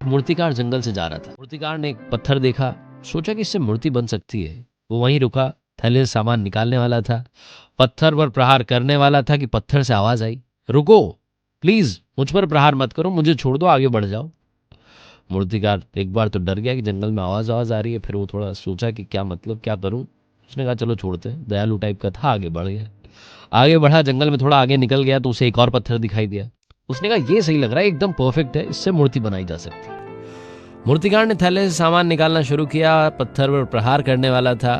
मूर्तिकार जंगल से जा रहा था। मूर्तिकार ने एक पत्थर देखा, सोचा कि इससे मूर्ति बन सकती है। वो वहीं रुका, थैले से सामान निकालने वाला था, पत्थर पर प्रहार करने वाला था कि पत्थर से आवाज आई, रुको प्लीज, मुझ पर प्रहार मत करो, मुझे छोड़ दो, आगे बढ़ जाओ। मूर्तिकार एक बार तो डर गया कि जंगल में आवाज आ रही है, फिर वो थोड़ा सोचा कि क्या मतलब, क्या करूं। उसने कहा चलो छोड़ते हैं, दयालु टाइप का था, आगे बढ़ गया। आगे बढ़ा, जंगल में थोड़ा आगे निकल गया तो उसे एक और पत्थर दिखाई दिया। उसने कहा ये सही लग रहा है, एकदम परफेक्ट है, इससे मूर्ति बनाई जा सकती है। मूर्तिकार ने थैले से सामान निकालना शुरू किया, पत्थर पर प्रहार करने वाला था।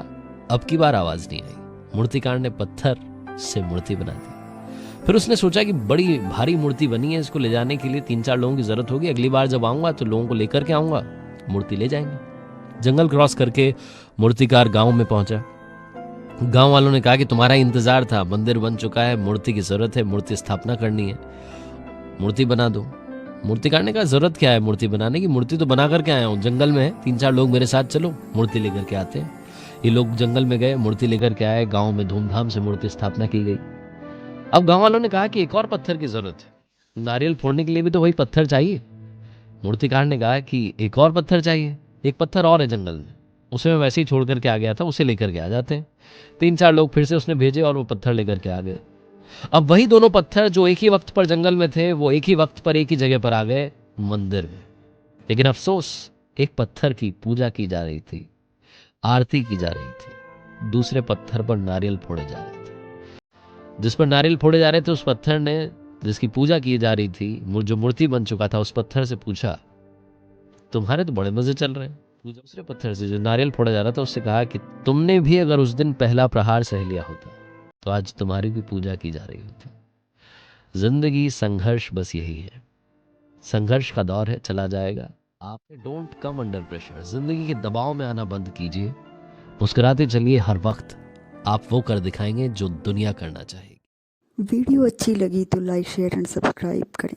अब की बार आवाज नहीं आई। मूर्तिकार ने पत्थर से मूर्ति बना दी। फिर उसने सोचा कि बड़ी भारी मूर्ति बनी है, इसको ले जाने के लिए 3-4 लोगों की जरूरत होगी, अगली बार जब आऊंगा तो लोगों को लेकर के आऊंगा, मूर्ति ले जाएंगे। जंगल क्रॉस करके मूर्तिकार गांव में पहुंचा। गांव वालों ने कहा कि तुम्हारा इंतजार था, मंदिर बन चुका है, मूर्ति की जरूरत है, मूर्ति स्थापना करनी है, मूर्ति बना दो। मूर्तिकार ने कहा जरूरत क्या है मूर्ति बनाने की, मूर्ति तो बना करके आया हूँ, जंगल में है, 3-4 लोग मेरे साथ चलो, मूर्ति लेकर के आते हैं। ये लोग जंगल में गए, मूर्ति लेकर के आए, गांव में धूमधाम से मूर्ति स्थापना की गई। अब गांव वालों ने कहा कि एक और पत्थर की जरूरत है, नारियल फोड़ने के लिए भी तो वही पत्थर चाहिए। मूर्तिकार ने कहा कि एक और पत्थर चाहिए, एक पत्थर और है जंगल में, उसे मैं वैसे ही छोड़ करके आ गया था, उसे लेकर के आ जाते हैं। 3-4 लोग फिर से उसने भेजे और वो पत्थर लेकर के आ गए। अब वही दोनों पत्थर जो एक ही वक्त पर जंगल में थे, वो एक ही वक्त पर एक ही जगह पर आ गए, मंदिर में। लेकिन अफसोस, एक पत्थर की पूजा की जा रही थी, आरती की जा रही थी, दूसरे पत्थर पर नारियल फोड़े जा रहे थे। जिस पर नारियल फोड़े जा रहे थे, उस पत्थर ने, जिसकी पूजा की जा रही थी, जो मूर्ति बन चुका था, उस पत्थर से पूछा, तुम्हारे तो बड़े मजे चल रहे हैं। दूसरे पत्थर से जो नारियल फोड़ा जा रहा था, उससे कहा कि तुमने भी अगर उस दिन पहला प्रहार सह लिया होता तो आज तुम्हारी भी पूजा की जा रही होती। जिंदगी संघर्ष बस यही है, संघर्ष का दौर है, चला जाएगा। आप डोंट कम अंडर प्रेशर, जिंदगी के दबाव में आना बंद कीजिए, मुस्कुराते चलिए, हर वक्त आप वो कर दिखाएंगे जो दुनिया करना चाहेगी। वीडियो अच्छी लगी तो लाइक शेयर एंड सब्सक्राइब करें।